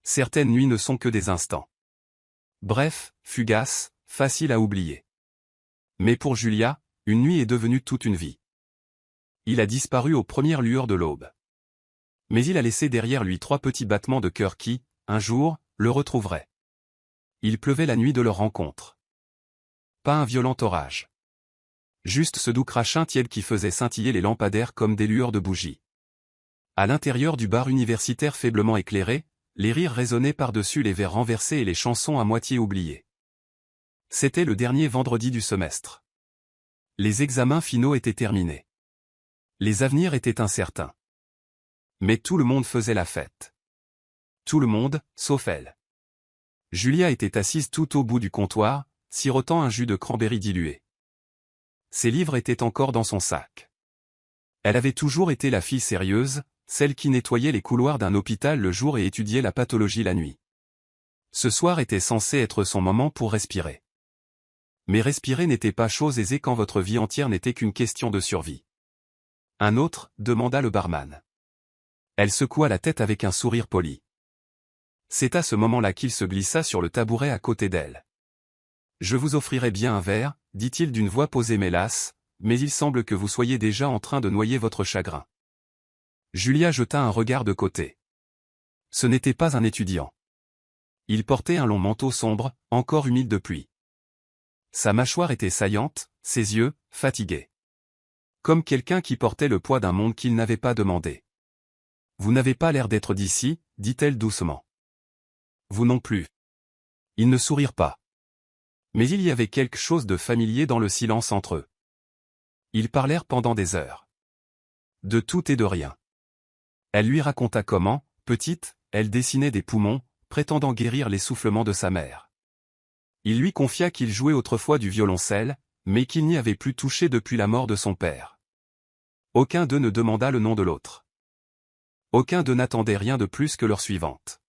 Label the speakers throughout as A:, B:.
A: Certaines nuits ne sont que des instants. Bref, fugaces, faciles à oublier. Mais pour Julia, une nuit est devenue toute une vie. Il a disparu aux premières lueurs de l'aube. Mais il a laissé derrière lui 3 petits battements de cœur qui, un jour, le retrouveraient. Il pleuvait la nuit de leur rencontre. Pas un violent orage. Juste ce doux crachin tiède qui faisait scintiller les lampadaires comme des lueurs de bougies. À l'intérieur du bar universitaire faiblement éclairé, les rires résonnaient par-dessus les verres renversés et les chansons à moitié oubliées. C'était le dernier vendredi du semestre. Les examens finaux étaient terminés. Les avenirs étaient incertains. Mais tout le monde faisait la fête. Tout le monde, sauf elle. Julia était assise tout au bout du comptoir, sirotant un jus de cranberry dilué. Ses livres étaient encore dans son sac. Elle avait toujours été la fille sérieuse, celle qui nettoyait les couloirs d'un hôpital le jour et étudiait la pathologie la nuit. Ce soir était censé être son moment pour respirer. Mais respirer n'était pas chose aisée quand votre vie entière n'était qu'une question de survie. Un autre, demanda le barman. Elle secoua la tête avec un sourire poli. C'est à ce moment-là qu'il se glissa sur le tabouret à côté d'elle. Je vous offrirai bien un verre, dit-il d'une voix posée mais lasse, mais il semble que vous soyez déjà en train de noyer votre chagrin. Julia jeta un regard de côté. Ce n'était pas un étudiant. Il portait un long manteau sombre, encore humide de pluie. Sa mâchoire était saillante, ses yeux, fatigués. Comme quelqu'un qui portait le poids d'un monde qu'il n'avait pas demandé. Vous n'avez pas l'air d'être d'ici, dit-elle doucement. Vous non plus. Ils ne sourirent pas. Mais il y avait quelque chose de familier dans le silence entre eux. Ils parlèrent pendant des heures. De tout et de rien. Elle lui raconta comment, petite, elle dessinait des poumons, prétendant guérir l'essoufflement de sa mère. Il lui confia qu'il jouait autrefois du violoncelle, mais qu'il n'y avait plus touché depuis la mort de son père. Aucun d'eux ne demanda le nom de l'autre. Aucun d'eux n'attendait rien de plus que leur suivante.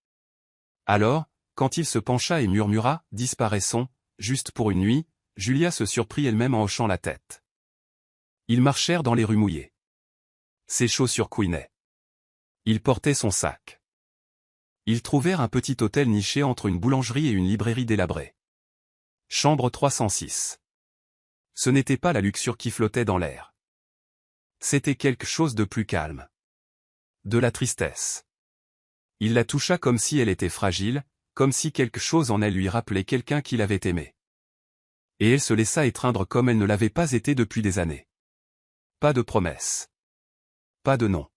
A: Alors, quand il se pencha et murmura « Disparaissons, juste pour une nuit », Julia se surprit elle-même en hochant la tête. Ils marchèrent dans les rues mouillées. Ses chaussures couinaient. Il portait son sac. Ils trouvèrent un petit hôtel niché entre une boulangerie et une librairie délabrée. Chambre 306. Ce n'était pas la luxure qui flottait dans l'air. C'était quelque chose de plus calme. De la tristesse. Il la toucha comme si elle était fragile, comme si quelque chose en elle lui rappelait quelqu'un qui l'avait aimée. Et elle se laissa étreindre comme elle ne l'avait pas été depuis des années. Pas de promesses. Pas de nom.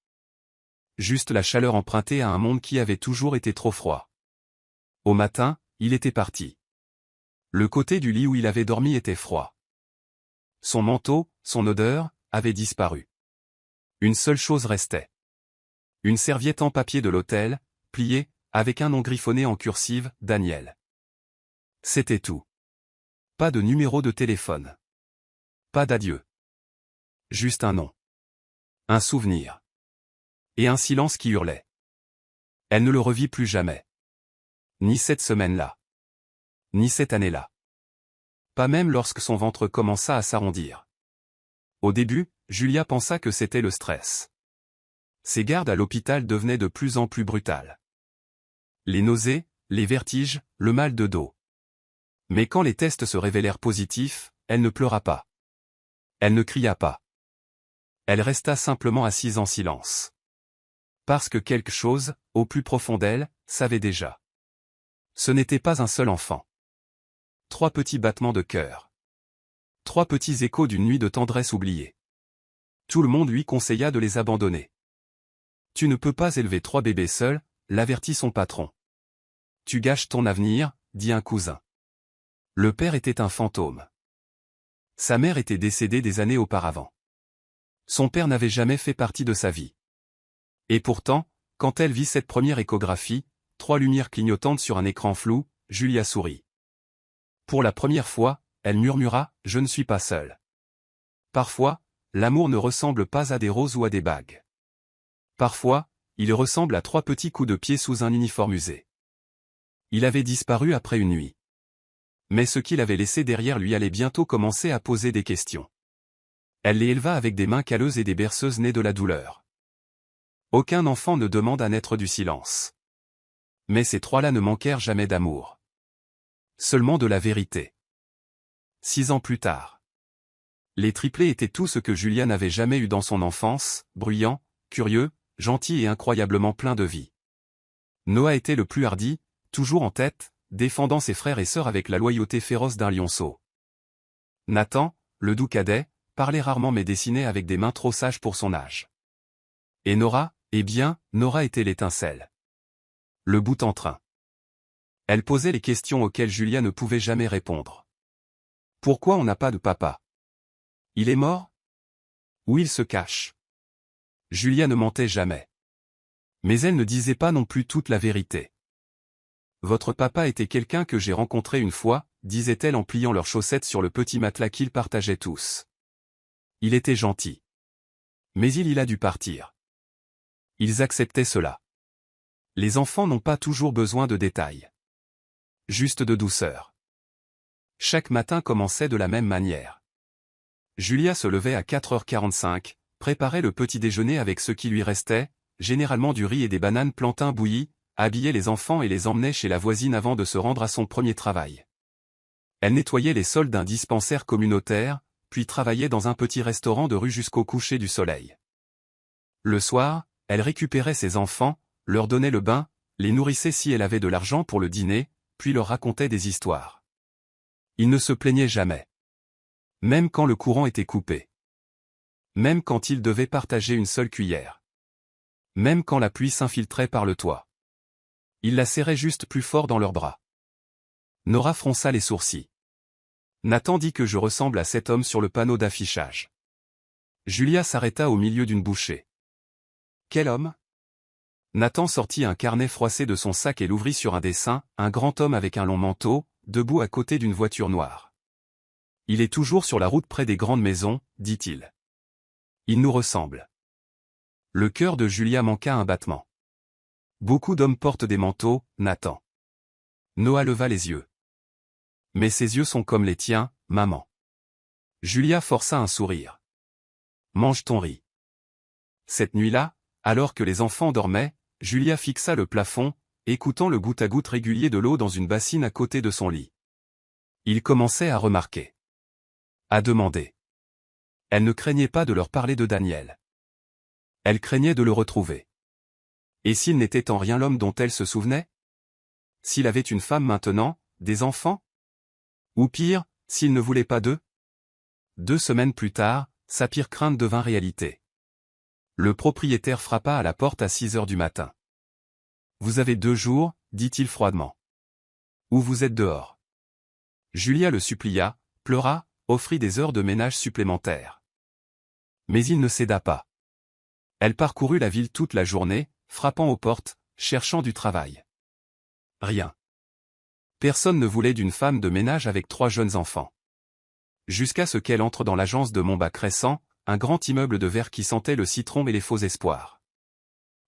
A: Juste la chaleur empruntée à un monde qui avait toujours été trop froid. Au matin, il était parti. Le côté du lit où il avait dormi était froid. Son manteau, son odeur, avaient disparu. Une seule chose restait. Une serviette en papier de l'hôtel, pliée, avec un nom griffonné en cursive, Daniel. C'était tout. Pas de numéro de téléphone. Pas d'adieu. Juste un nom. Un souvenir. Et un silence qui hurlait. Elle ne le revit plus jamais. Ni cette semaine-là. Ni cette année-là. Pas même lorsque son ventre commença à s'arrondir. Au début, Julia pensa que c'était le stress. Ses gardes à l'hôpital devenaient de plus en plus brutales. Les nausées, les vertiges, le mal de dos. Mais quand les tests se révélèrent positifs, elle ne pleura pas. Elle ne cria pas. Elle resta simplement assise en silence. Parce que quelque chose, au plus profond d'elle, savait déjà. Ce n'était pas un seul enfant. 3 petits battements de cœur. 3 petits échos d'une nuit de tendresse oubliée. Tout le monde lui conseilla de les abandonner. Tu ne peux pas élever 3 bébés seuls, l'avertit son patron. Tu gâches ton avenir, dit un cousin. Le père était un fantôme. Sa mère était décédée des années auparavant. Son père n'avait jamais fait partie de sa vie. Et pourtant, quand elle vit cette première échographie, 3 lumières clignotantes sur un écran flou, Julia sourit. Pour la première fois, elle murmura « Je ne suis pas seule ». Parfois, l'amour ne ressemble pas à des roses ou à des bagues. Parfois, il ressemble à 3 petits coups de pied sous un uniforme usé. Il avait disparu après une nuit. Mais ce qu'il avait laissé derrière lui allait bientôt commencer à poser des questions. Elle les éleva avec des mains calleuses et des berceuses nées de la douleur. Aucun enfant ne demande à naître du silence. Mais ces trois-là ne manquèrent jamais d'amour. Seulement de la vérité. 6 ans plus tard. Les triplés étaient tout ce que Julia n'avait jamais eu dans son enfance, bruyants, curieux, gentils et incroyablement pleins de vie. Noah était le plus hardi, toujours en tête, défendant ses frères et sœurs avec la loyauté féroce d'un lionceau. Nathan, le doux cadet, parlait rarement mais dessinait avec des mains trop sages pour son âge. Et Nora, eh bien, Nora était l'étincelle. Le bout en train. Elle posait les questions auxquelles Julia ne pouvait jamais répondre. Pourquoi on n'a pas de papa? Il est mort? Où il se cache? Julia ne mentait jamais. Mais elle ne disait pas non plus toute la vérité. Votre papa était quelqu'un que j'ai rencontré une fois, disait-elle en pliant leurs chaussettes sur le petit matelas qu'ils partageaient tous. Il était gentil. Mais il a dû partir. Ils acceptaient cela. Les enfants n'ont pas toujours besoin de détails. Juste de douceur. Chaque matin commençait de la même manière. Julia se levait à 4h45, préparait le petit déjeuner avec ce qui lui restait, généralement du riz et des bananes plantains bouillies, habillait les enfants et les emmenait chez la voisine avant de se rendre à son premier travail. Elle nettoyait les sols d'un dispensaire communautaire, puis travaillait dans un petit restaurant de rue jusqu'au coucher du soleil. Le soir, elle récupérait ses enfants, leur donnait le bain, les nourrissait si elle avait de l'argent pour le dîner, puis leur racontait des histoires. Ils ne se plaignaient jamais. Même quand le courant était coupé. Même quand ils devaient partager une seule cuillère. Même quand la pluie s'infiltrait par le toit. Ils la serraient juste plus fort dans leurs bras. Nora fronça les sourcils. Nathan dit que je ressemble à cet homme sur le panneau d'affichage. Julia s'arrêta au milieu d'une bouchée. Quel homme? Nathan sortit un carnet froissé de son sac et l'ouvrit sur un dessin, un grand homme avec un long manteau, debout à côté d'une voiture noire. Il est toujours sur la route près des grandes maisons, dit-il. Il nous ressemble. Le cœur de Julia manqua un battement. Beaucoup d'hommes portent des manteaux, Nathan. Noah leva les yeux. Mais ses yeux sont comme les tiens, maman. Julia força un sourire. Mange ton riz. Cette nuit-là, alors que les enfants dormaient, Julia fixa le plafond, écoutant le goutte-à-goutte régulier de l'eau dans une bassine à côté de son lit. Il commençait à remarquer. À demander. Elle ne craignait pas de leur parler de Daniel. Elle craignait de le retrouver. Et s'il n'était en rien l'homme dont elle se souvenait? S'il avait une femme maintenant, des enfants? Ou pire, s'il ne voulait pas d'eux? 2 semaines plus tard, sa pire crainte devint réalité. Le propriétaire frappa à la porte à 6 heures du matin. Vous avez 2 jours, dit-il froidement. Ou vous êtes dehors. Julia le supplia, pleura, offrit des heures de ménage supplémentaires. Mais il ne céda pas. Elle parcourut la ville toute la journée, frappant aux portes, cherchant du travail. Rien. Personne ne voulait d'une femme de ménage avec 3 jeunes enfants. Jusqu'à ce qu'elle entre dans l'agence de Montbas-Crescent, un grand immeuble de verre qui sentait le citron et les faux espoirs.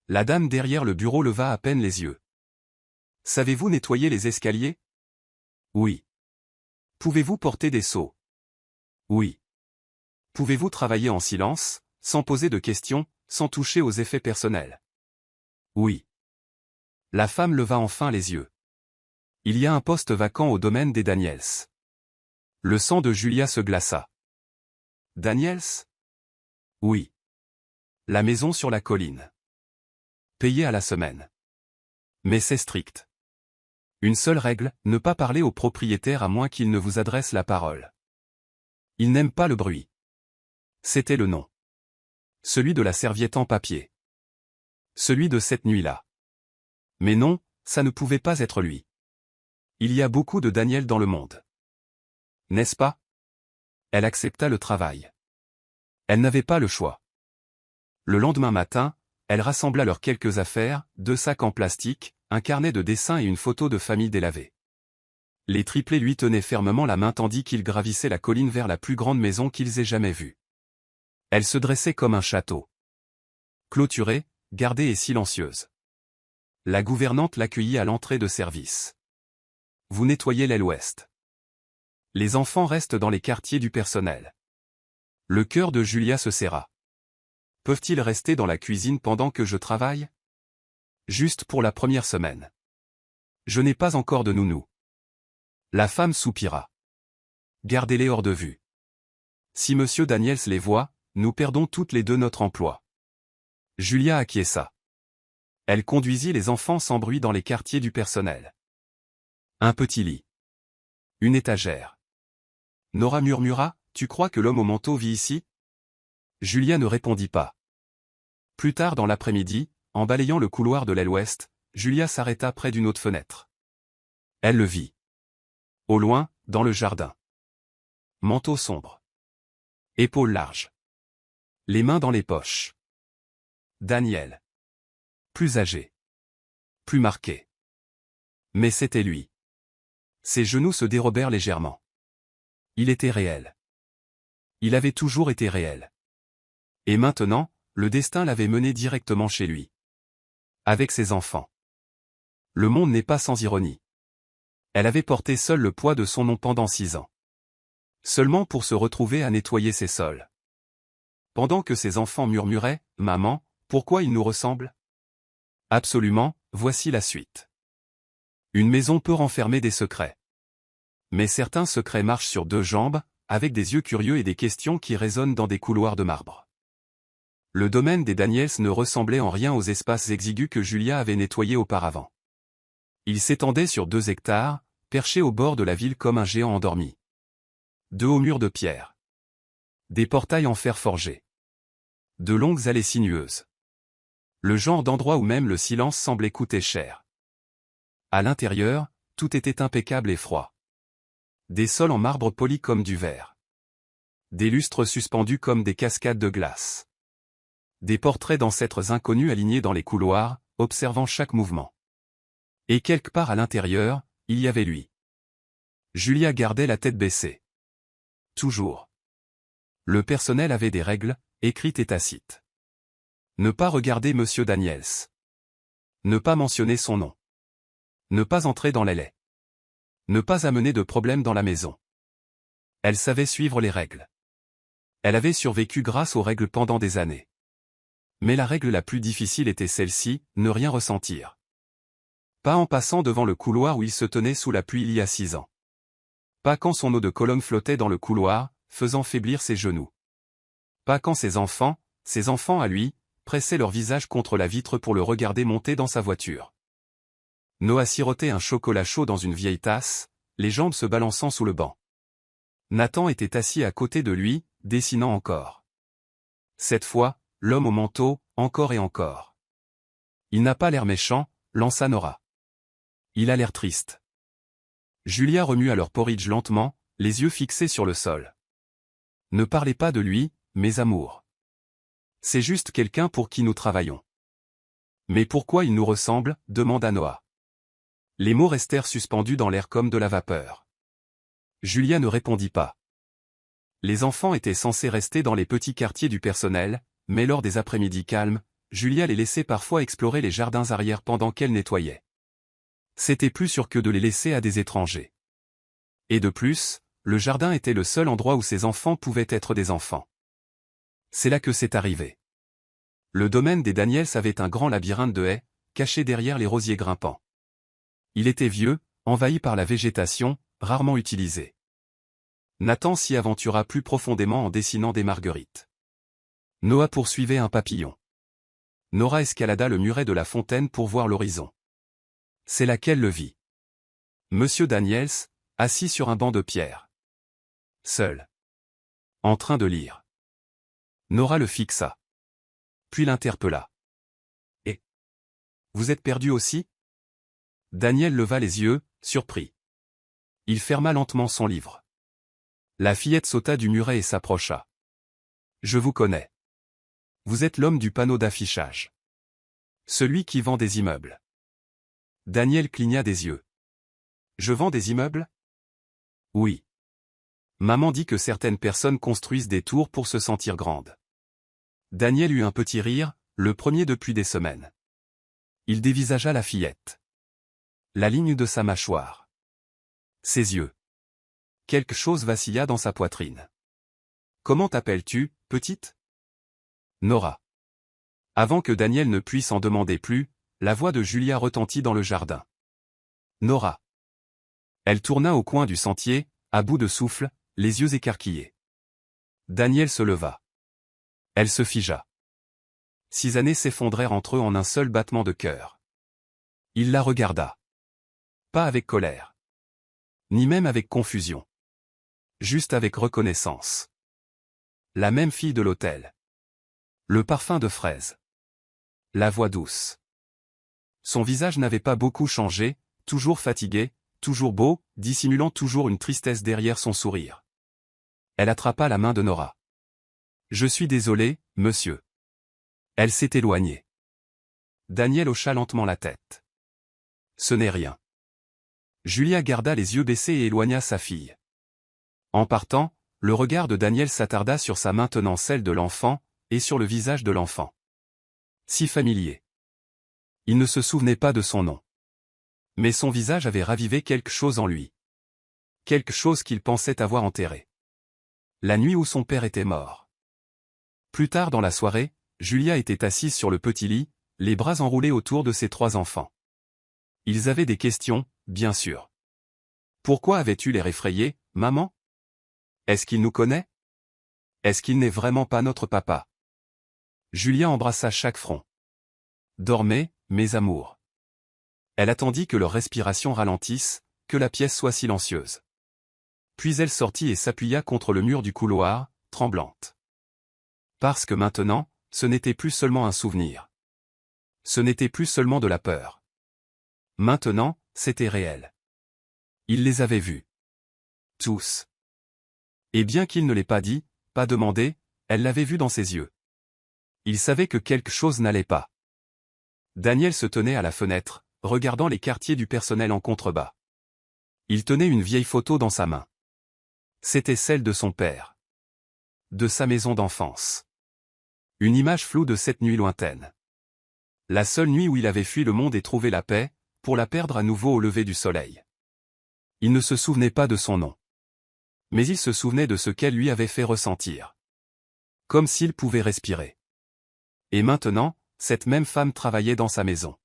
A: La dame derrière le bureau leva à peine les yeux. Savez-vous nettoyer les escaliers? Oui. Pouvez-vous porter des seaux? Oui. Pouvez-vous travailler en silence, sans poser de questions, sans toucher aux effets personnels? Oui. La femme leva enfin les yeux. Il y a un poste vacant au domaine des Daniels. Le sang de Julia se glaça. Daniels? Oui. La maison sur la colline. Payé à la semaine. Mais c'est strict. Une seule règle, ne pas parler au propriétaire à moins qu'il ne vous adresse la parole. Il n'aime pas le bruit. C'était le nom. Celui de la serviette en papier. Celui de cette nuit-là. Mais non, ça ne pouvait pas être lui. Il y a beaucoup de Daniel dans le monde. N'est-ce pas? Elle accepta le travail. Elle n'avait pas le choix. Le lendemain matin, elle rassembla leurs quelques affaires, 2 sacs en plastique, un carnet de dessins et une photo de famille délavée. Les triplés lui tenaient fermement la main tandis qu'ils gravissaient la colline vers la plus grande maison qu'ils aient jamais vue. Elle se dressait comme un château. Clôturée, gardée et silencieuse. La gouvernante l'accueillit à l'entrée de service. Vous nettoyez l'aile ouest. Les enfants restent dans les quartiers du personnel. Le cœur de Julia se serra. Peuvent-ils rester dans la cuisine pendant que je travaille? Juste pour la première semaine. Je n'ai pas encore de nounou. La femme soupira. Gardez-les hors de vue. Si monsieur Daniels les voit, nous perdons toutes les deux notre emploi. Julia acquiesça. Elle conduisit les enfants sans bruit dans les quartiers du personnel. Un petit lit. Une étagère. Nora murmura, tu crois que l'homme au manteau vit ici? Julia ne répondit pas. Plus tard dans l'après-midi, en balayant le couloir de l'aile ouest, Julia s'arrêta près d'une autre fenêtre. Elle le vit. Au loin, dans le jardin. Manteau sombre. Épaules larges. Les mains dans les poches. Daniel. Plus âgé. Plus marqué. Mais c'était lui. Ses genoux se dérobèrent légèrement. Il était réel. Il avait toujours été réel. Et maintenant, le destin l'avait mené directement chez lui. Avec ses enfants. Le monde n'est pas sans ironie. Elle avait porté seule le poids de son nom pendant 6 ans. Seulement pour se retrouver à nettoyer ses sols. Pendant que ses enfants murmuraient, « Maman, pourquoi il nous ressemble ?» Absolument, voici la suite. Une maison peut renfermer des secrets. Mais certains secrets marchent sur 2 jambes, avec des yeux curieux et des questions qui résonnent dans des couloirs de marbre. Le domaine des Daniels ne ressemblait en rien aux espaces exigus que Julia avait nettoyés auparavant. Il s'étendait sur 2 hectares, perché au bord de la ville comme un géant endormi. 2 hauts murs de pierre. Des portails en fer forgé. De longues allées sinueuses. Le genre d'endroit où même le silence semblait coûter cher. À l'intérieur, tout était impeccable et froid. Des sols en marbre poli comme du verre. Des lustres suspendus comme des cascades de glace. Des portraits d'ancêtres inconnus alignés dans les couloirs, observant chaque mouvement. Et quelque part à l'intérieur, il y avait lui. Julia gardait la tête baissée. Toujours. Le personnel avait des règles, écrites et tacites. Ne pas regarder monsieur Daniels. Ne pas mentionner son nom. Ne pas entrer dans les laits. Ne pas amener de problème dans la maison. Elle savait suivre les règles. Elle avait survécu grâce aux règles pendant des années. Mais la règle la plus difficile était celle-ci, ne rien ressentir. Pas en passant devant le couloir où il se tenait sous la pluie il y a 6 ans. Pas quand son eau de Cologne flottait dans le couloir, faisant faiblir ses genoux. Pas quand ses enfants à lui, pressaient leur visage contre la vitre pour le regarder monter dans sa voiture. Noah sirotait un chocolat chaud dans une vieille tasse, les jambes se balançant sous le banc. Nathan était assis à côté de lui, dessinant encore. Cette fois, l'homme au manteau, encore et encore. Il n'a pas l'air méchant, lança Nora. Il a l'air triste. Julia remua leur porridge lentement, les yeux fixés sur le sol. Ne parlez pas de lui, mes amours. C'est juste quelqu'un pour qui nous travaillons. Mais pourquoi il nous ressemble, demanda Noah. Les mots restèrent suspendus dans l'air comme de la vapeur. Julia ne répondit pas. Les enfants étaient censés rester dans les petits quartiers du personnel, mais lors des après-midi calmes, Julia les laissait parfois explorer les jardins arrière pendant qu'elle nettoyait. C'était plus sûr que de les laisser à des étrangers. Et de plus, le jardin était le seul endroit où ses enfants pouvaient être des enfants. C'est là que c'est arrivé. Le domaine des Daniels avait un grand labyrinthe de haies, caché derrière les rosiers grimpants. Il était vieux, envahi par la végétation, rarement utilisé. Nathan s'y aventura plus profondément en dessinant des marguerites. Noah poursuivait un papillon. Nora escalada le muret de la fontaine pour voir l'horizon. C'est là qu'elle le vit. Monsieur Daniels, assis sur un banc de pierre. Seul. En train de lire. Nora le fixa. Puis l'interpella. « Et vous êtes perdu aussi ?» Daniel leva les yeux, surpris. Il ferma lentement son livre. La fillette sauta du muret et s'approcha. « Je vous connais. Vous êtes l'homme du panneau d'affichage. Celui qui vend des immeubles. » Daniel cligna des yeux. « Je vends des immeubles ? » « Oui. Maman dit que certaines personnes construisent des tours pour se sentir grandes. » Daniel eut un petit rire, le premier depuis des semaines. Il dévisagea la fillette. La ligne de sa mâchoire. Ses yeux. Quelque chose vacilla dans sa poitrine. « Comment t'appelles-tu, petite ?» Nora. Avant que Daniel ne puisse en demander plus, la voix de Julia retentit dans le jardin. Nora. Elle tourna au coin du sentier, à bout de souffle, les yeux écarquillés. Daniel se leva. Elle se figea. 6 années s'effondrèrent entre eux en un seul battement de cœur. Il la regarda. Pas avec colère. Ni même avec confusion. Juste avec reconnaissance. La même fille de l'hôtel. Le parfum de fraise. La voix douce. Son visage n'avait pas beaucoup changé, toujours fatigué, toujours beau, dissimulant toujours une tristesse derrière son sourire. Elle attrapa la main de Nora. « Je suis désolé, monsieur. » Elle s'est éloignée. Daniel hocha lentement la tête. « Ce n'est rien. » Julia garda les yeux baissés et éloigna sa fille. En partant, le regard de Daniel s'attarda sur sa main tenant celle de l'enfant, et sur le visage de l'enfant. Si familier. Il ne se souvenait pas de son nom. Mais son visage avait ravivé quelque chose en lui. Quelque chose qu'il pensait avoir enterré. La nuit où son père était mort. Plus tard dans la soirée, Julia était assise sur le petit lit, les bras enroulés autour de ses 3 enfants. Ils avaient des questions, bien sûr. Pourquoi avais-tu l'air effrayé, maman? Est-ce qu'il nous connaît? Est-ce qu'il n'est vraiment pas notre papa? Julia embrassa chaque front. Dormez, mes amours. Elle attendit que leur respiration ralentisse, que la pièce soit silencieuse. Puis elle sortit et s'appuya contre le mur du couloir, tremblante. Parce que maintenant, ce n'était plus seulement un souvenir. Ce n'était plus seulement de la peur. Maintenant, c'était réel. Il les avait vus. Tous. Et bien qu'il ne l'ait pas dit, pas demandé, elle l'avait vu dans ses yeux. Il savait que quelque chose n'allait pas. Daniel se tenait à la fenêtre, regardant les quartiers du personnel en contrebas. Il tenait une vieille photo dans sa main. C'était celle de son père. De sa maison d'enfance. Une image floue de cette nuit lointaine. La seule nuit où il avait fui le monde et trouvé la paix, pour la perdre à nouveau au lever du soleil. Il ne se souvenait pas de son nom. Mais il se souvenait de ce qu'elle lui avait fait ressentir. Comme s'il pouvait respirer. Et maintenant, cette même femme travaillait dans sa maison.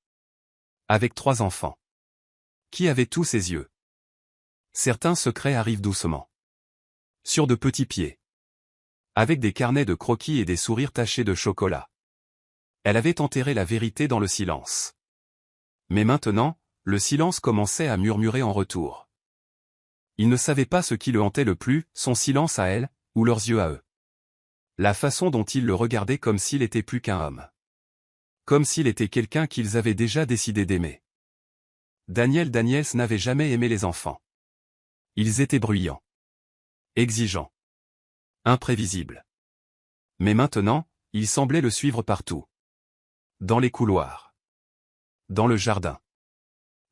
A: Avec 3 enfants. Qui avait tous ses yeux. Certains secrets arrivent doucement. Sur de petits pieds. Avec des carnets de croquis et des sourires tachés de chocolat. Elle avait enterré la vérité dans le silence. Mais maintenant, le silence commençait à murmurer en retour. Il ne savait pas ce qui le hantait le plus, son silence à elle, ou leurs yeux à eux. La façon dont ils le regardaient comme s'il était plus qu'un homme. Comme s'il était quelqu'un qu'ils avaient déjà décidé d'aimer. Daniels n'avait jamais aimé les enfants. Ils étaient bruyants. Exigeants. Imprévisibles. Mais maintenant, il semblait le suivre partout. Dans les couloirs. Dans le jardin.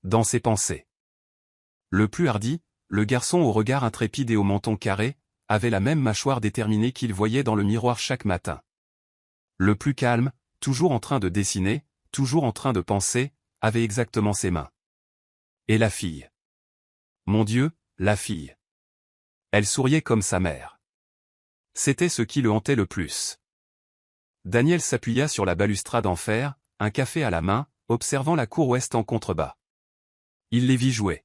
A: Dans ses pensées. Le plus hardi, le garçon au regard intrépide et au menton carré, avait la même mâchoire déterminée qu'il voyait dans le miroir chaque matin. Le plus calme, toujours en train de dessiner, toujours en train de penser, avait exactement ses mains. Et la fille. Mon Dieu, la fille. Elle souriait comme sa mère. C'était ce qui le hantait le plus. Daniel s'appuya sur la balustrade en fer, un café à la main, observant la cour ouest en contrebas. Il les vit jouer.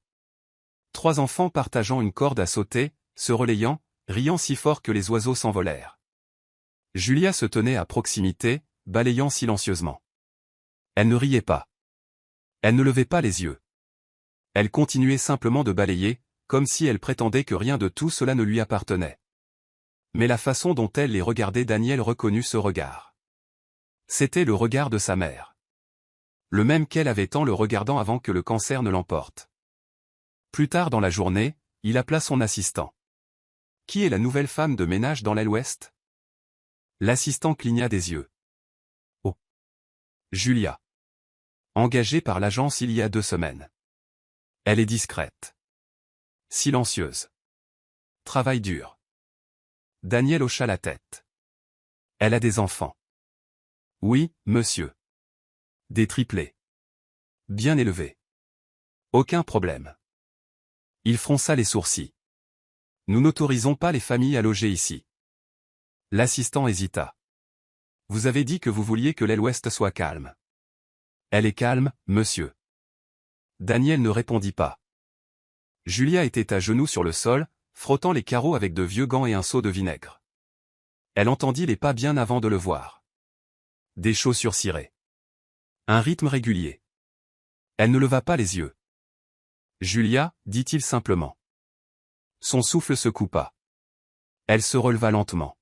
A: 3 enfants partageant une corde à sauter, se relayant, riant si fort que les oiseaux s'envolèrent. Julia se tenait à proximité, balayant silencieusement. Elle ne riait pas. Elle ne levait pas les yeux. Elle continuait simplement de balayer, comme si elle prétendait que rien de tout cela ne lui appartenait. Mais la façon dont elle les regardait, Daniel reconnut ce regard. C'était le regard de sa mère. Le même qu'elle avait tant le regardant avant que le cancer ne l'emporte. Plus tard dans la journée, il appela son assistant. Qui est la nouvelle femme de ménage dans l'aile ouest? L'assistant cligna des yeux. Oh. Julia. Engagée par l'agence il y a 2 semaines. Elle est discrète. Silencieuse. Travail dur. Daniel hocha la tête. Elle a des enfants. Oui, monsieur. Des triplés. Bien élevés. Aucun problème. Il fronça les sourcils. Nous n'autorisons pas les familles à loger ici. L'assistant hésita. Vous avez dit que vous vouliez que l'aile ouest soit calme. Elle est calme, monsieur. Daniel ne répondit pas. Julia était à genoux sur le sol, frottant les carreaux avec de vieux gants et un seau de vinaigre. Elle entendit les pas bien avant de le voir. Des chaussures cirées. Un rythme régulier. Elle ne leva pas les yeux. Julia, dit-il simplement. Son souffle se coupa. Elle se releva lentement.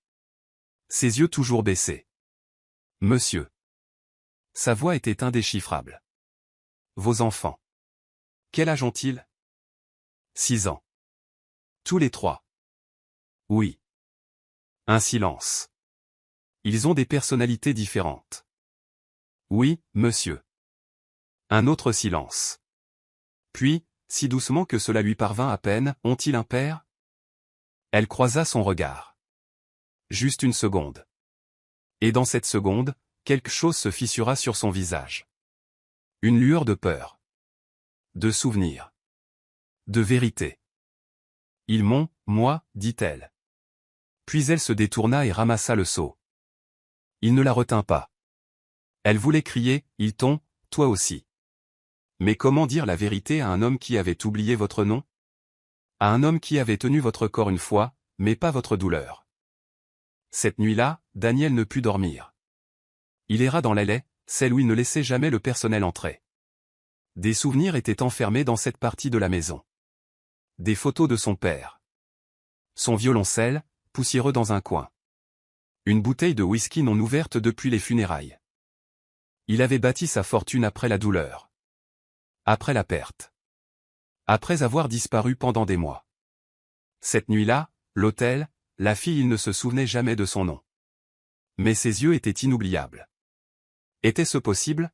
A: Ses yeux toujours baissés. Monsieur. Sa voix était indéchiffrable. Vos enfants. Quel âge ont-ils? 6 ans. Tous les 3. Oui. Un silence. Ils ont des personnalités différentes. Oui, monsieur. Un autre silence. Puis, si doucement que cela lui parvint à peine, ont-ils un père? Elle croisa son regard. Juste une seconde. Et dans cette seconde, quelque chose se fissura sur son visage. Une lueur de peur. De souvenir. De vérité. Ils m'ont, moi, dit-elle. Puis elle se détourna et ramassa le seau. Il ne la retint pas. Elle voulait crier, ils t'ont, toi aussi. Mais comment dire la vérité à un homme qui avait oublié votre nom? À un homme qui avait tenu votre corps une fois, mais pas votre douleur. Cette nuit-là, Daniel ne put dormir. Il erra dans l'allée, celle où il ne laissait jamais le personnel entrer. Des souvenirs étaient enfermés dans cette partie de la maison. Des photos de son père. Son violoncelle, poussiéreux dans un coin. Une bouteille de whisky non ouverte depuis les funérailles. Il avait bâti sa fortune après la douleur. Après la perte. Après avoir disparu pendant des mois. Cette nuit-là, l'hôtel, la fille, il ne se souvenait jamais de son nom. Mais ses yeux étaient inoubliables. Était-ce possible?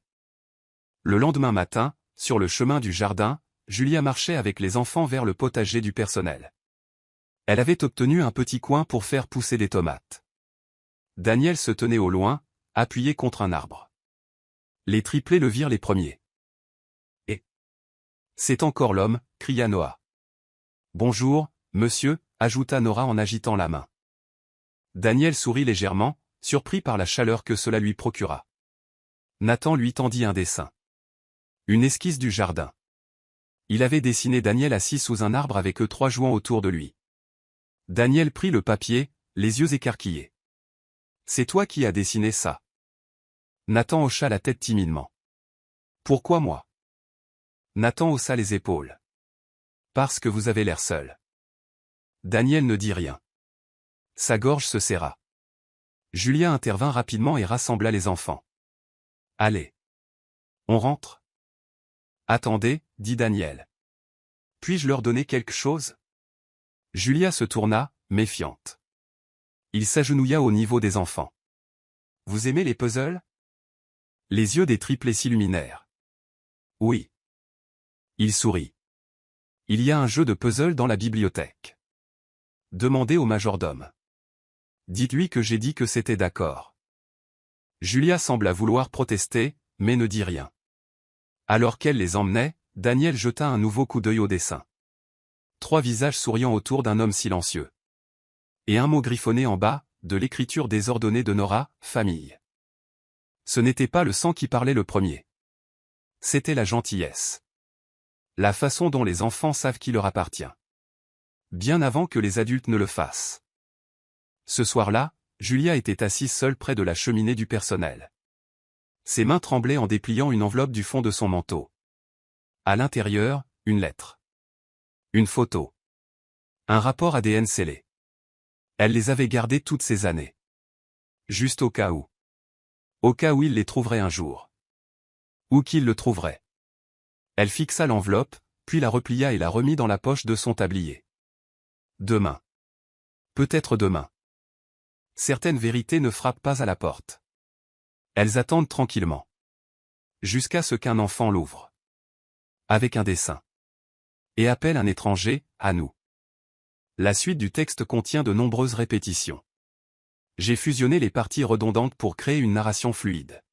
A: Le lendemain matin, sur le chemin du jardin, Julia marchait avec les enfants vers le potager du personnel. Elle avait obtenu un petit coin pour faire pousser des tomates. Daniel se tenait au loin, appuyé contre un arbre. Les triplés le virent les premiers. Et c'est encore l'homme, cria Noah. Bonjour, monsieur, ajouta Nora en agitant la main. Daniel sourit légèrement, surpris par la chaleur que cela lui procura. Nathan lui tendit un dessin. Une esquisse du jardin. Il avait dessiné Daniel assis sous un arbre avec eux 3 jouant autour de lui. Daniel prit le papier, les yeux écarquillés. C'est toi qui as dessiné ça? Nathan hocha la tête timidement. Pourquoi moi? Nathan haussa les épaules. Parce que vous avez l'air seul. Daniel ne dit rien. Sa gorge se serra. Julia intervint rapidement et rassembla les enfants. Allez. On rentre? Attendez, dit Daniel. Puis-je leur donner quelque chose? Julia se tourna, méfiante. Il s'agenouilla au niveau des enfants. Vous aimez les puzzles? Les yeux des triplés s'illuminèrent. Oui. Il sourit. Il y a un jeu de puzzle dans la bibliothèque. Demandez au majordome. Dites-lui que j'ai dit que c'était d'accord. Julia sembla vouloir protester, mais ne dit rien. Alors qu'elle les emmenait, Daniel jeta un nouveau coup d'œil au dessin. 3 visages souriants autour d'un homme silencieux. Et un mot griffonné en bas, de l'écriture désordonnée de Nora, famille. Ce n'était pas le sang qui parlait le premier. C'était la gentillesse. La façon dont les enfants savent qui leur appartient. Bien avant que les adultes ne le fassent. Ce soir-là, Julia était assise seule près de la cheminée du personnel. Ses mains tremblaient en dépliant une enveloppe du fond de son manteau. À l'intérieur, une lettre. Une photo. Un rapport ADN scellé. Elle les avait gardés toutes ces années. Juste au cas où. Au cas où il les trouverait un jour. Ou qu'il le trouverait. Elle fixa l'enveloppe, puis la replia et la remit dans la poche de son tablier. Demain. Peut-être demain. Certaines vérités ne frappent pas à la porte. Elles attendent tranquillement. Jusqu'à ce qu'un enfant l'ouvre. Avec un dessin. Et appelle un étranger, à nous. La suite du texte contient de nombreuses répétitions. J'ai fusionné les parties redondantes pour créer une narration fluide.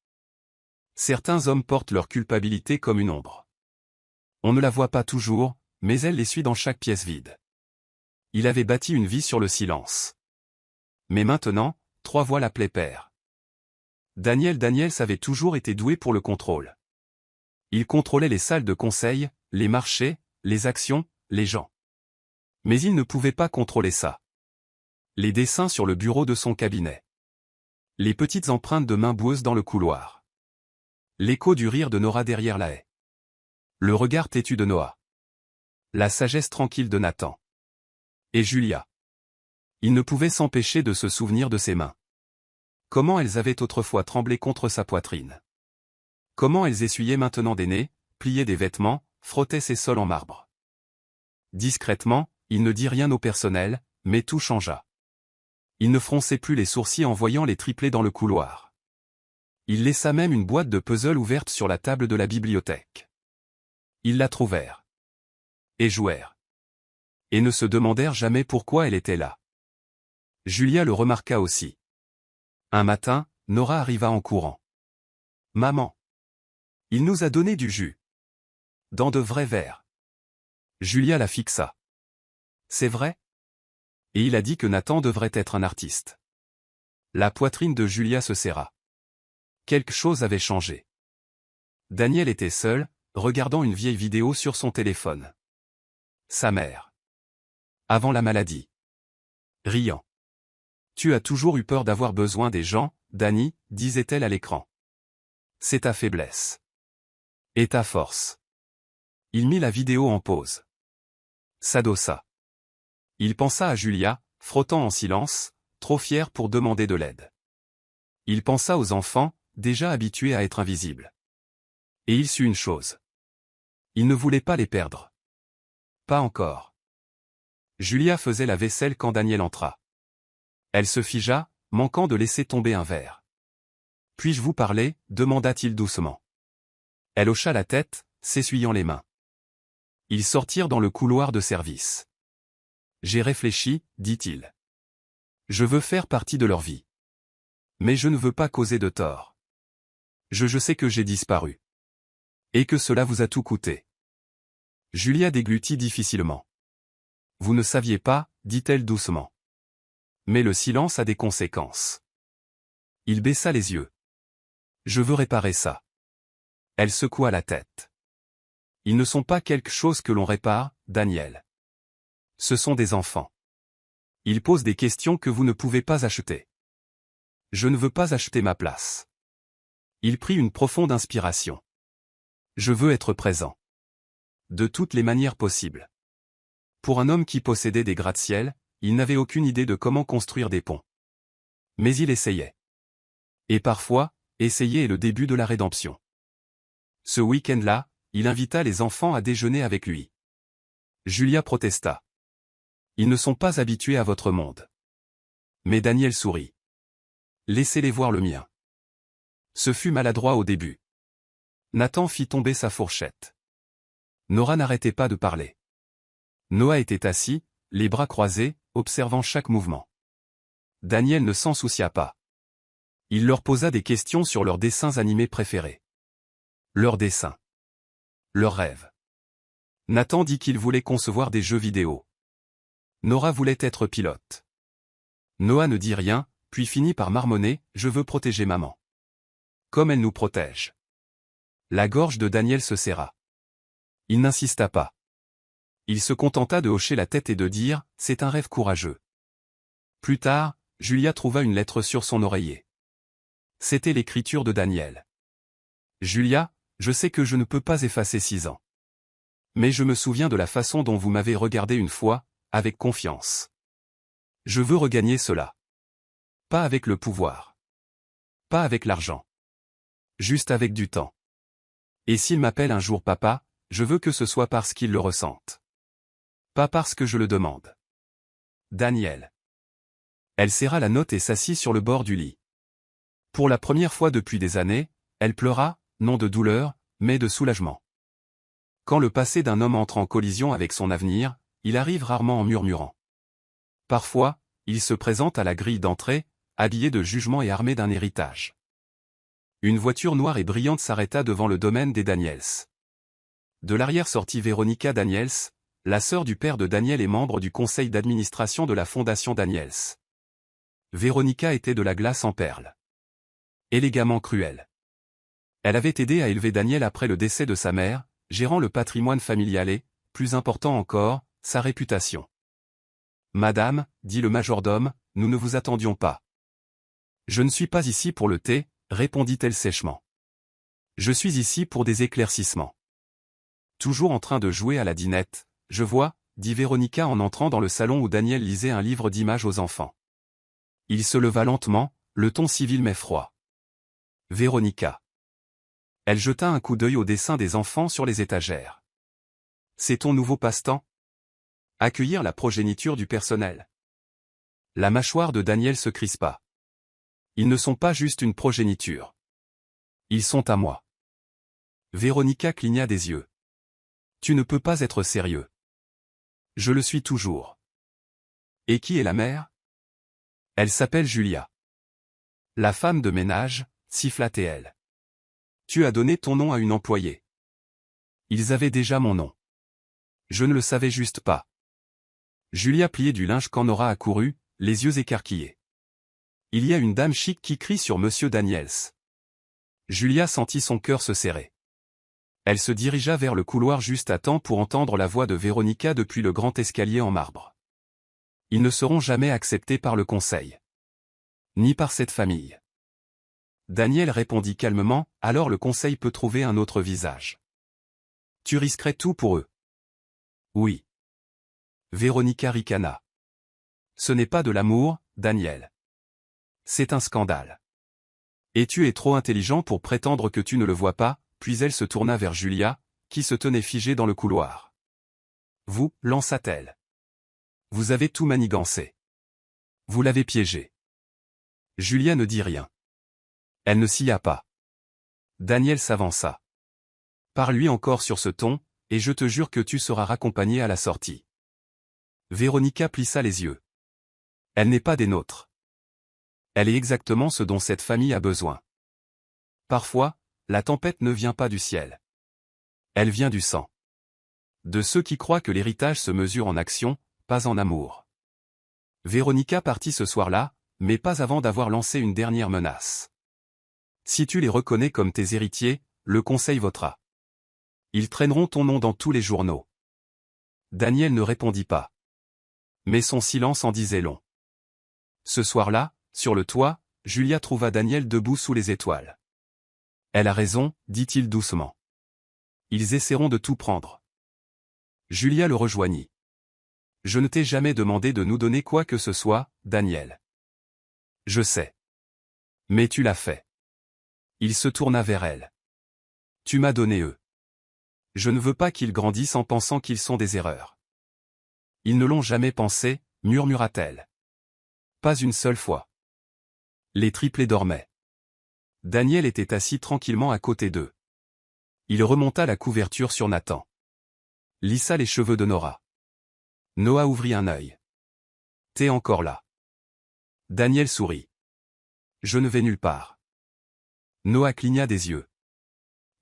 A: Certains hommes portent leur culpabilité comme une ombre. On ne la voit pas toujours, mais elle les suit dans chaque pièce vide. Il avait bâti une vie sur le silence. Mais maintenant, 3 voix l'appelaient père. Daniel avait toujours été doué pour le contrôle. Il contrôlait les salles de conseil, les marchés, les actions, les gens. Mais il ne pouvait pas contrôler ça. Les dessins sur le bureau de son cabinet. Les petites empreintes de mains boueuses dans le couloir. L'écho du rire de Nora derrière la haie. Le regard têtu de Noah. La sagesse tranquille de Nathan. Et Julia. Il ne pouvait s'empêcher de se souvenir de ses mains. Comment elles avaient autrefois tremblé contre sa poitrine. Comment elles essuyaient maintenant des nez, pliaient des vêtements, frottaient ses sols en marbre. Discrètement, il ne dit rien au personnel, mais tout changea. Il ne fronçait plus les sourcils en voyant les triplés dans le couloir. Il laissa même une boîte de puzzles ouverte sur la table de la bibliothèque. Ils la trouvèrent. Et jouèrent. Et ne se demandèrent jamais pourquoi elle était là. Julia le remarqua aussi. Un matin, Nora arriva en courant. « Maman. Il nous a donné du jus. Dans de vrais verres. » Julia la fixa. « C'est vrai ? Et il a dit que Nathan devrait être un artiste. » La poitrine de Julia se serra. Quelque chose avait changé. Daniel était seul, regardant une vieille vidéo sur son téléphone. Sa mère. Avant la maladie. Riant. « Tu as toujours eu peur d'avoir besoin des gens, Danny, disait-elle à l'écran. C'est ta faiblesse. Et ta force. » Il mit la vidéo en pause. S'adossa. Il pensa à Julia, frottant en silence, trop fière pour demander de l'aide. Il pensa aux enfants, déjà habitués à être invisibles. Et il sut une chose. Il ne voulait pas les perdre. Pas encore. Julia faisait la vaisselle quand Daniel entra. Elle se figea, manquant de laisser tomber un verre. « Puis-je vous parler » demanda-t-il doucement. Elle hocha la tête, s'essuyant les mains. Ils sortirent dans le couloir de service. « J'ai réfléchi, dit-il. Je veux faire partie de leur vie. Mais je ne veux pas causer de tort. Je sais que j'ai disparu. Et que cela vous a tout coûté. » Julia déglutit difficilement. « Vous ne saviez pas, dit-elle doucement. Mais le silence a des conséquences. » Il baissa les yeux. « Je veux réparer ça. » Elle secoua la tête. « Ils ne sont pas quelque chose que l'on répare, Daniel. Ce sont des enfants. Ils posent des questions que vous ne pouvez pas acheter. Je ne veux pas acheter ma place. » Il prit une profonde inspiration. « Je veux être présent. De toutes les manières possibles. » Pour un homme qui possédait des gratte-ciel, il n'avait aucune idée de comment construire des ponts. Mais il essayait. Et parfois, essayer est le début de la rédemption. Ce week-end-là, il invita les enfants à déjeuner avec lui. Julia protesta. « Ils ne sont pas habitués à votre monde. » Mais Daniel sourit. « Laissez-les voir le mien. » Ce fut maladroit au début. Nathan fit tomber sa fourchette. Nora n'arrêtait pas de parler. Noah était assis, les bras croisés, observant chaque mouvement. Daniel ne s'en soucia pas. Il leur posa des questions sur leurs dessins animés préférés. Leurs dessins. Leurs rêves. Nathan dit qu'il voulait concevoir des jeux vidéo. Nora voulait être pilote. Noah ne dit rien, puis finit par marmonner « Je veux protéger maman. Comme elle nous protège. » La gorge de Daniel se serra. Il n'insista pas. Il se contenta de hocher la tête et de dire « C'est un rêve courageux. » Plus tard, Julia trouva une lettre sur son oreiller. C'était l'écriture de Daniel. « Julia, je sais que je ne peux pas effacer 6 ans. Mais je me souviens de la façon dont vous m'avez regardé une fois, avec confiance. Je veux regagner cela. Pas avec le pouvoir. Pas avec l'argent. Juste avec du temps. Et s'il m'appelle un jour papa, je veux que ce soit parce qu'il le ressente. Pas parce que je le demande. Daniel. » Elle serra la note et s'assit sur le bord du lit. Pour la première fois depuis des années, elle pleura, non de douleur, mais de soulagement. Quand le passé d'un homme entre en collision avec son avenir, il arrive rarement en murmurant. Parfois, il se présente à la grille d'entrée, habillé de jugement et armé d'un héritage. Une voiture noire et brillante s'arrêta devant le domaine des Daniels. De l'arrière sortit Veronica Daniels, la sœur du père de Daniel et membre du conseil d'administration de la Fondation Daniels. Veronica était de la glace en perles. Élégamment cruelle. Elle avait aidé à élever Daniel après le décès de sa mère, gérant le patrimoine familial et, plus important encore, sa réputation. Madame, dit le majordome, nous ne vous attendions pas. Je ne suis pas ici pour le thé, répondit-elle sèchement. Je suis ici pour des éclaircissements. Toujours en train de jouer à la dinette, je vois, dit Véronica en entrant dans le salon où Daniel lisait un livre d'images aux enfants. Il se leva lentement, le ton civil mais froid. Véronica. Elle jeta un coup d'œil aux dessins des enfants sur les étagères. C'est ton nouveau passe-temps? Accueillir la progéniture du personnel. La mâchoire de Daniel se crispa. Ils ne sont pas juste une progéniture. Ils sont à moi. Véronica cligna des yeux. Tu ne peux pas être sérieux. Je le suis toujours. Et qui est la mère? Elle s'appelle Julia. La femme de ménage, siffla-t-elle. Tu as donné ton nom à une employée. Ils avaient déjà mon nom. Je ne le savais juste pas. Julia pliait du linge quand Nora accourut, les yeux écarquillés. Il y a une dame chic qui crie sur Monsieur Daniels. Julia sentit son cœur se serrer. Elle se dirigea vers le couloir juste à temps pour entendre la voix de Véronica depuis le grand escalier en marbre. Ils ne seront jamais acceptés par le conseil. Ni par cette famille. Daniel répondit calmement, alors le conseil peut trouver un autre visage. Tu risquerais tout pour eux. Oui. Véronica ricana. Ce n'est pas de l'amour, Daniel. C'est un scandale. Et tu es trop intelligent pour prétendre que tu ne le vois pas, puis elle se tourna vers Julia, qui se tenait figée dans le couloir. Vous, lança-t-elle. Vous avez tout manigancé. Vous l'avez piégé. Julia ne dit rien. Elle ne s'y a pas. Daniel s'avança. Parle-lui encore sur ce ton, et je te jure que tu seras raccompagné à la sortie. Véronica plissa les yeux. Elle n'est pas des nôtres. Elle est exactement ce dont cette famille a besoin. Parfois, la tempête ne vient pas du ciel. Elle vient du sang. De ceux qui croient que l'héritage se mesure en action, pas en amour. Véronica partit ce soir-là, mais pas avant d'avoir lancé une dernière menace. Si tu les reconnais comme tes héritiers, le conseil votera. Ils traîneront ton nom dans tous les journaux. Daniel ne répondit pas. Mais son silence en disait long. Ce soir-là, sur le toit, Julia trouva Daniel debout sous les étoiles. Elle a raison, dit-il doucement. Ils essaieront de tout prendre. Julia le rejoignit. Je ne t'ai jamais demandé de nous donner quoi que ce soit, Daniel. Je sais. Mais tu l'as fait. Il se tourna vers elle. Tu m'as donné eux. Je ne veux pas qu'ils grandissent en pensant qu'ils sont des erreurs. Ils ne l'ont jamais pensé, murmura-t-elle. Pas une seule fois. Les triplés dormaient. Daniel était assis tranquillement à côté d'eux. Il remonta la couverture sur Nathan. Lissa les cheveux de Nora. Noah ouvrit un œil. T'es encore là. Daniel sourit. Je ne vais nulle part. Noah cligna des yeux.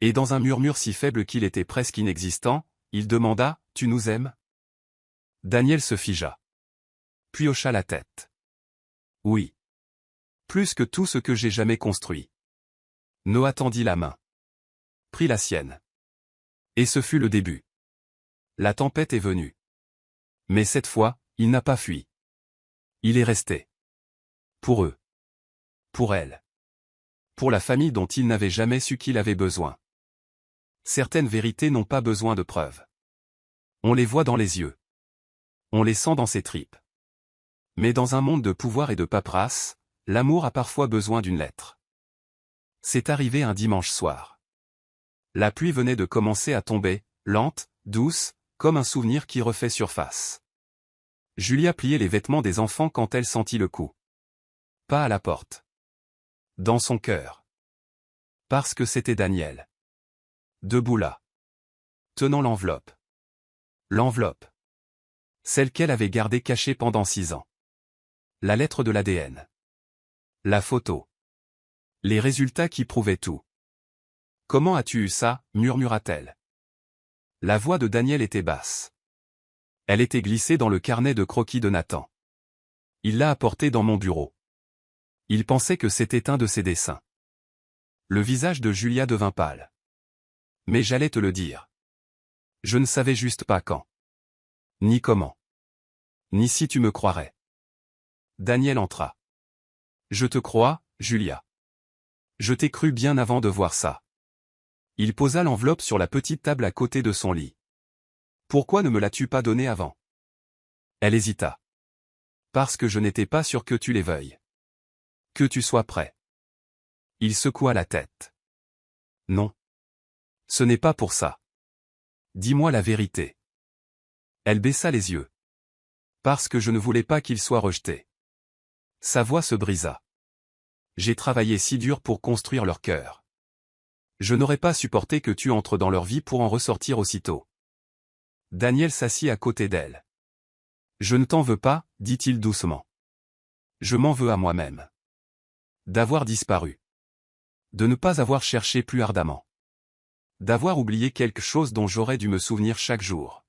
A: Et dans un murmure si faible qu'il était presque inexistant, il demanda, tu nous aimes? Daniel se figea. Puis hocha la tête. Oui. Plus que tout ce que j'ai jamais construit. Noah tendit la main. Prit la sienne. Et ce fut le début. La tempête est venue. Mais cette fois, il n'a pas fui. Il est resté. Pour eux. Pour elle. Pour la famille dont il n'avait jamais su qu'il avait besoin. Certaines vérités n'ont pas besoin de preuves. On les voit dans les yeux. On les sent dans ses tripes. Mais dans un monde de pouvoir et de paperasse, l'amour a parfois besoin d'une lettre. C'est arrivé un dimanche soir. La pluie venait de commencer à tomber, lente, douce, comme un souvenir qui refait surface. Julia pliait les vêtements des enfants quand elle sentit le coup. Pas à la porte. Dans son cœur. Parce que c'était Daniel. Debout là. Tenant l'enveloppe. L'enveloppe. Celle qu'elle avait gardée cachée pendant 6 ans. La lettre de l'ADN. La photo. Les résultats qui prouvaient tout. Comment as-tu eu ça, murmura-t-elle. La voix de Daniel était basse. Elle était glissée dans le carnet de croquis de Nathan. Il l'a apporté dans mon bureau. Il pensait que c'était un de ses dessins. Le visage de Julia devint pâle. Mais j'allais te le dire. Je ne savais juste pas quand. Ni comment. Ni si tu me croirais. Daniel entra. Je te crois, Julia. Je t'ai cru bien avant de voir ça. Il posa l'enveloppe sur la petite table à côté de son lit. Pourquoi ne me l'as-tu pas donnée avant? Elle hésita. Parce que je n'étais pas sûr que tu les veuilles. Que tu sois prêt. Il secoua la tête. Non. Ce n'est pas pour ça. Dis-moi la vérité. Elle baissa les yeux. Parce que je ne voulais pas qu'il soit rejeté. Sa voix se brisa. J'ai travaillé si dur pour construire leur cœur. Je n'aurais pas supporté que tu entres dans leur vie pour en ressortir aussitôt. Daniel s'assit à côté d'elle. Je ne t'en veux pas, dit-il doucement. Je m'en veux à moi-même. D'avoir disparu. De ne pas avoir cherché plus ardemment. D'avoir oublié quelque chose dont j'aurais dû me souvenir chaque jour.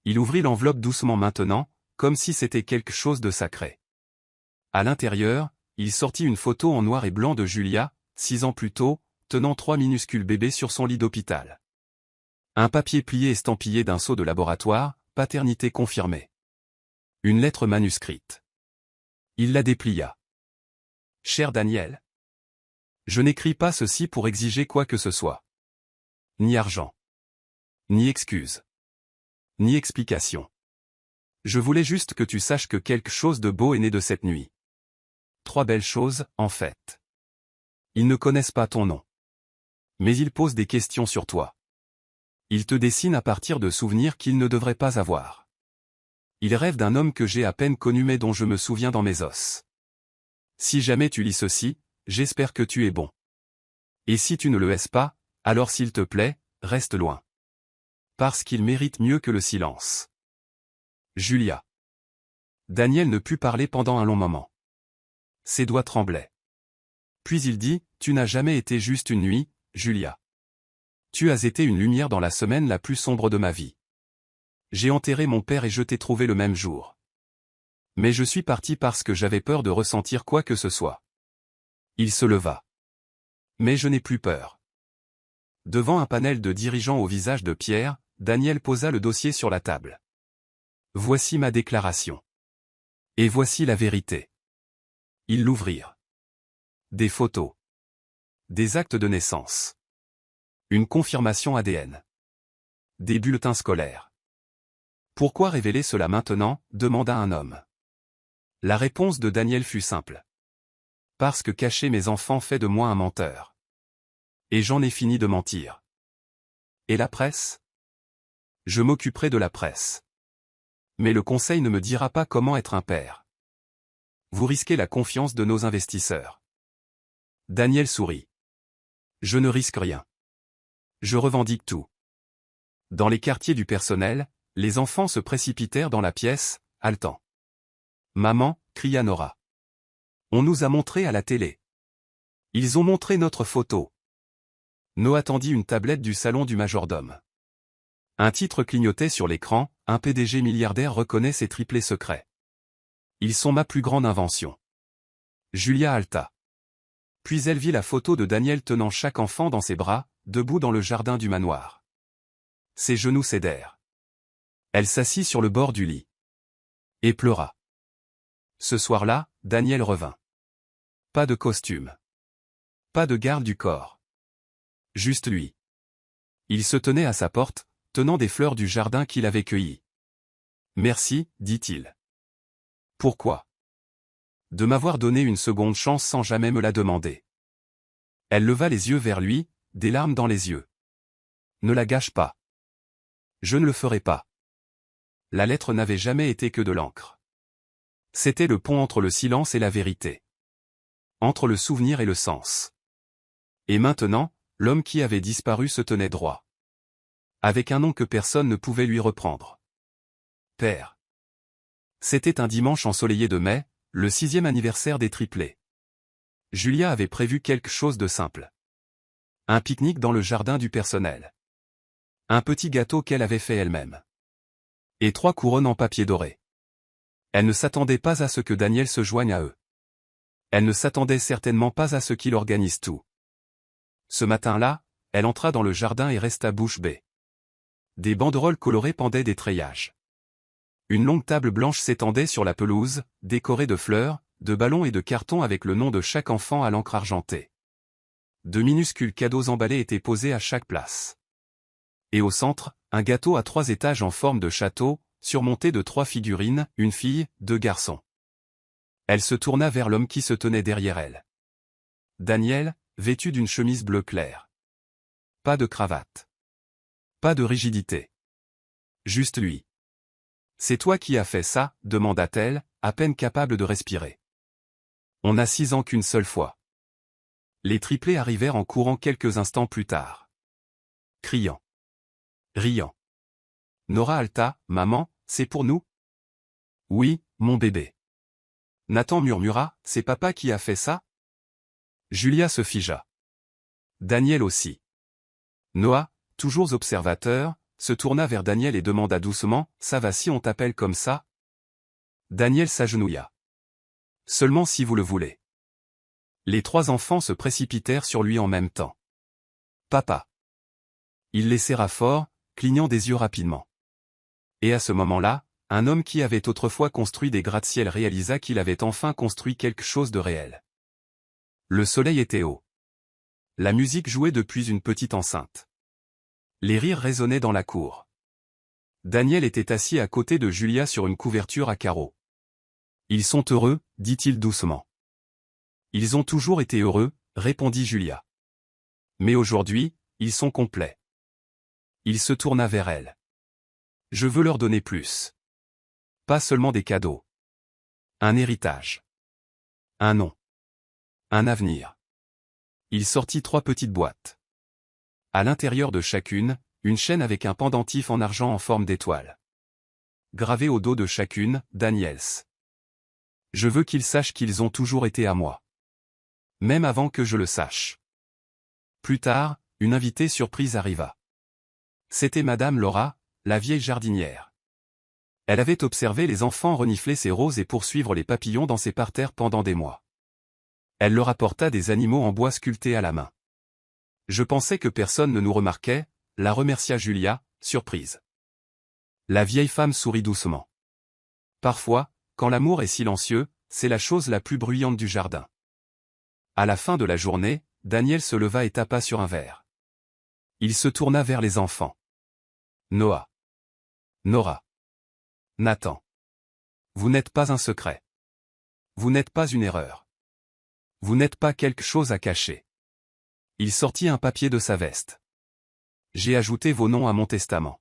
A: Il ouvrit l'enveloppe doucement maintenant, comme si c'était quelque chose de sacré. À l'intérieur, il sortit une photo en noir et blanc de Julia, 6 ans plus tôt, tenant 3 minuscules bébés sur son lit d'hôpital. Un papier plié estampillé d'un sceau de laboratoire, paternité confirmée. Une lettre manuscrite. Il la déplia. Cher Daniel. Je n'écris pas ceci pour exiger quoi que ce soit. Ni argent. Ni excuse. Ni explication. Je voulais juste que tu saches que quelque chose de beau est né de cette nuit. 3 belles choses, en fait. Ils ne connaissent pas ton nom. Mais ils posent des questions sur toi. Ils te dessinent à partir de souvenirs qu'ils ne devraient pas avoir. Ils rêvent d'un homme que j'ai à peine connu mais dont je me souviens dans mes os. Si jamais tu lis ceci, j'espère que tu es bon. Et si tu ne le es pas, alors s'il te plaît, reste loin. Parce qu'il mérite mieux que le silence. Julia. Daniel ne put parler pendant un long moment. Ses doigts tremblaient. Puis il dit, tu n'as jamais été juste une nuit, Julia. Tu as été une lumière dans la semaine la plus sombre de ma vie. J'ai enterré mon père et je t'ai trouvé le même jour. Mais je suis parti parce que j'avais peur de ressentir quoi que ce soit. Il se leva. Mais je n'ai plus peur. Devant un panel de dirigeants au visage de pierre, Daniel posa le dossier sur la table. Voici ma déclaration. Et voici la vérité. Ils l'ouvrirent. Des photos. Des actes de naissance. Une confirmation ADN. Des bulletins scolaires. Pourquoi révéler cela maintenant, demanda un homme. La réponse de Daniel fut simple. Parce que cacher mes enfants fait de moi un menteur. Et j'en ai fini de mentir. Et la presse? Je m'occuperai de la presse. Mais le conseil ne me dira pas comment être un père. Vous risquez la confiance de nos investisseurs. Daniel sourit. Je ne risque rien. Je revendique tout. Dans les quartiers du personnel, les enfants se précipitèrent dans la pièce, haletant. Maman, cria Nora. On nous a montré à la télé. Ils ont montré notre photo. Noah tendit une tablette du salon du majordome. Un titre clignotait sur l'écran, un PDG milliardaire reconnaît ses triplés secrets. Ils sont ma plus grande invention. Julia haleta. Puis elle vit la photo de Daniel tenant chaque enfant dans ses bras, debout dans le jardin du manoir. Ses genoux cédèrent. Elle s'assit sur le bord du lit. Et pleura. Ce soir-là, Daniel revint. Pas de costume. Pas de garde du corps. Juste lui. Il se tenait à sa porte, tenant des fleurs du jardin qu'il avait cueillies. Merci, dit-il. Pourquoi? De m'avoir donné une seconde chance sans jamais me la demander. Elle leva les yeux vers lui, des larmes dans les yeux. Ne la gâche pas. Je ne le ferai pas. La lettre n'avait jamais été que de l'encre. C'était le pont entre le silence et la vérité. Entre le souvenir et le sens. Et maintenant, l'homme qui avait disparu se tenait droit. Avec un nom que personne ne pouvait lui reprendre. Père. C'était un dimanche ensoleillé de mai, le 6e anniversaire des triplés. Julia avait prévu quelque chose de simple. Un pique-nique dans le jardin du personnel. Un petit gâteau qu'elle avait fait elle-même. Et 3 couronnes en papier doré. Elle ne s'attendait pas à ce que Daniel se joigne à eux. Elle ne s'attendait certainement pas à ce qu'il organise tout. Ce matin-là, elle entra dans le jardin et resta bouche bée. Des banderoles colorées pendaient des treillages. Une longue table blanche s'étendait sur la pelouse, décorée de fleurs, de ballons et de cartons avec le nom de chaque enfant à l'encre argentée. De minuscules cadeaux emballés étaient posés à chaque place. Et au centre, un gâteau à 3 étages en forme de château, surmonté de 3 figurines, une fille, 2 garçons. Elle se tourna vers l'homme qui se tenait derrière elle. Daniel, vêtu d'une chemise bleu clair. Pas de cravate. Pas de rigidité. Juste lui. « C'est toi qui as fait ça ?» demanda-t-elle, à peine capable de respirer. « On n'a 6 ans qu'une seule fois. » Les triplés arrivèrent en courant quelques instants plus tard. Criant. Riant. Nora halta. « Maman, c'est pour nous ? » « Oui, mon bébé. » Nathan murmura. « C'est papa qui a fait ça ?» Julia se figea. Daniel aussi. Noah, toujours observateur, se tourna vers Daniel et demanda doucement, « Ça va si on t'appelle comme ça ?» Daniel s'agenouilla. « Seulement si vous le voulez. » Les 3 enfants se précipitèrent sur lui en même temps. « Papa !» Il les serra fort, clignant des yeux rapidement. Et à ce moment-là, un homme qui avait autrefois construit des gratte-ciel réalisa qu'il avait enfin construit quelque chose de réel. Le soleil était haut. La musique jouait depuis une petite enceinte. Les rires résonnaient dans la cour. Daniel était assis à côté de Julia sur une couverture à carreaux. « Ils sont heureux » dit-il doucement. « Ils ont toujours été heureux » répondit Julia. « Mais aujourd'hui, ils sont complets. » Il se tourna vers elle. « Je veux leur donner plus. Pas seulement des cadeaux. Un héritage. Un nom. Un avenir. » Il sortit 3 petites boîtes. À l'intérieur de chacune, une chaîne avec un pendentif en argent en forme d'étoile. Gravé au dos de chacune, Daniels. Je veux qu'ils sachent qu'ils ont toujours été à moi. Même avant que je le sache. Plus tard, une invitée surprise arriva. C'était Madame Laura, la vieille jardinière. Elle avait observé les enfants renifler ses roses et poursuivre les papillons dans ses parterres pendant des mois. Elle leur apporta des animaux en bois sculptés à la main. Je pensais que personne ne nous remarquait, la remercia Julia, surprise. La vieille femme sourit doucement. Parfois, quand l'amour est silencieux, c'est la chose la plus bruyante du jardin. À la fin de la journée, Daniel se leva et tapa sur un verre. Il se tourna vers les enfants. Noah. Nora. Nathan. Vous n'êtes pas un secret. Vous n'êtes pas une erreur. Vous n'êtes pas quelque chose à cacher. Il sortit un papier de sa veste. J'ai ajouté vos noms à mon testament.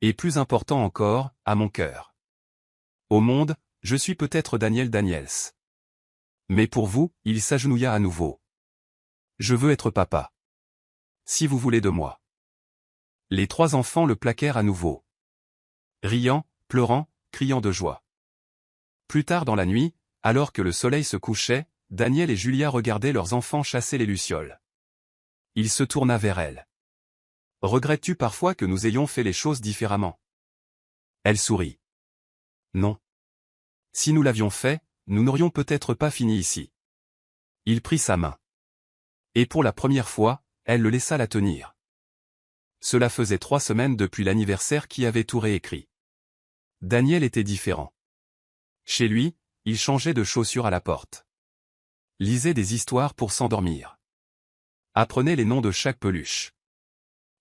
A: Et plus important encore, à mon cœur. Au monde, je suis peut-être Daniel Daniels. Mais pour vous, il s'agenouilla à nouveau. Je veux être papa. Si vous voulez de moi. Les 3 enfants le plaquèrent à nouveau. Riant, pleurant, criant de joie. Plus tard dans la nuit, alors que le soleil se couchait, Daniel et Julia regardaient leurs enfants chasser les lucioles. Il se tourna vers elle. « Regrettes-tu parfois que nous ayons fait les choses différemment ?» Elle sourit. « Non. Si nous l'avions fait, nous n'aurions peut-être pas fini ici. » Il prit sa main. Et pour la première fois, elle le laissa la tenir. Cela faisait 3 semaines depuis l'anniversaire qui avait tout réécrit. Daniel était différent. Chez lui, il changeait de chaussures à la porte. Lisait des histoires pour s'endormir. Apprenait les noms de chaque peluche.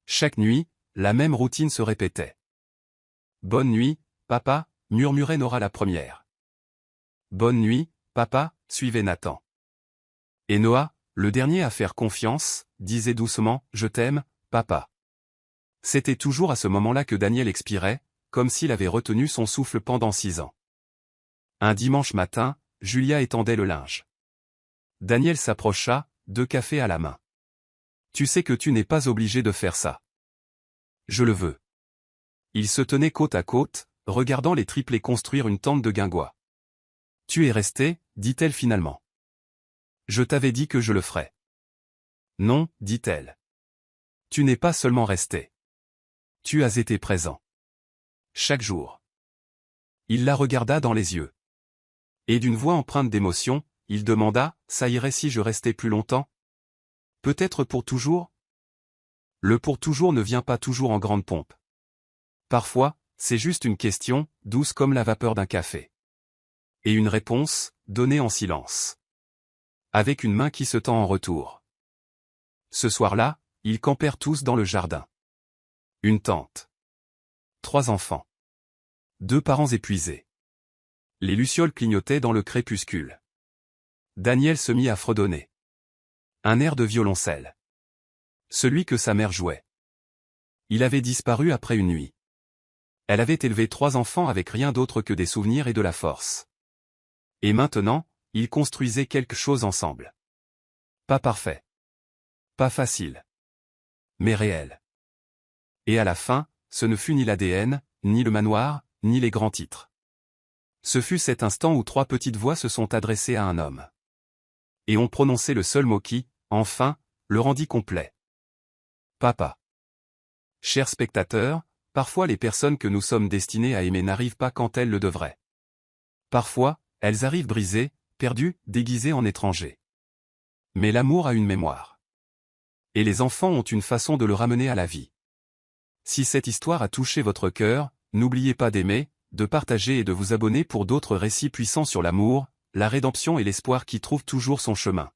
A: Chaque nuit, la même routine se répétait. « Bonne nuit, papa » murmurait Nora la première. « Bonne nuit, papa » suivait Nathan. Et Noah, le dernier à faire confiance, disait doucement « Je t'aime, papa ». C'était toujours à ce moment-là que Daniel expirait, comme s'il avait retenu son souffle pendant 6 ans. Un dimanche matin, Julia étendait le linge. Daniel s'approcha, 2 cafés à la main. « Tu sais que tu n'es pas obligé de faire ça. »« Je le veux. » Ils se tenaient côte à côte, regardant les triplés construire une tente de guingois. « Tu es resté » dit-elle finalement. « Je t'avais dit que je le ferais. »« Non » dit-elle. « Tu n'es pas seulement resté. Tu as été présent. Chaque jour. » Il la regarda dans les yeux. Et d'une voix empreinte d'émotion, il demanda, « Ça irait si je restais plus longtemps ? Peut-être pour toujours ?» Le pour toujours ne vient pas toujours en grande pompe. Parfois, c'est juste une question, douce comme la vapeur d'un café. Et une réponse, donnée en silence. Avec une main qui se tend en retour. Ce soir-là, ils campèrent tous dans le jardin. Une tante. 3 enfants. 2 parents épuisés. Les lucioles clignotaient dans le crépuscule. Daniel se mit à fredonner. Un air de violoncelle. Celui que sa mère jouait. Il avait disparu après une nuit. Elle avait élevé 3 enfants avec rien d'autre que des souvenirs et de la force. Et maintenant, ils construisaient quelque chose ensemble. Pas parfait. Pas facile. Mais réel. Et à la fin, ce ne fut ni l'ADN, ni le manoir, ni les grands titres. Ce fut cet instant où 3 petites voix se sont adressées à un homme. Et ont prononcé le seul mot qui, enfin, le rendit complet. Papa. Chers spectateurs, parfois les personnes que nous sommes destinés à aimer n'arrivent pas quand elles le devraient. Parfois, elles arrivent brisées, perdues, déguisées en étrangers. Mais l'amour a une mémoire. Et les enfants ont une façon de le ramener à la vie. Si cette histoire a touché votre cœur, n'oubliez pas d'aimer, de partager et de vous abonner pour d'autres récits puissants sur l'amour, la rédemption et l'espoir qui trouvent toujours son chemin.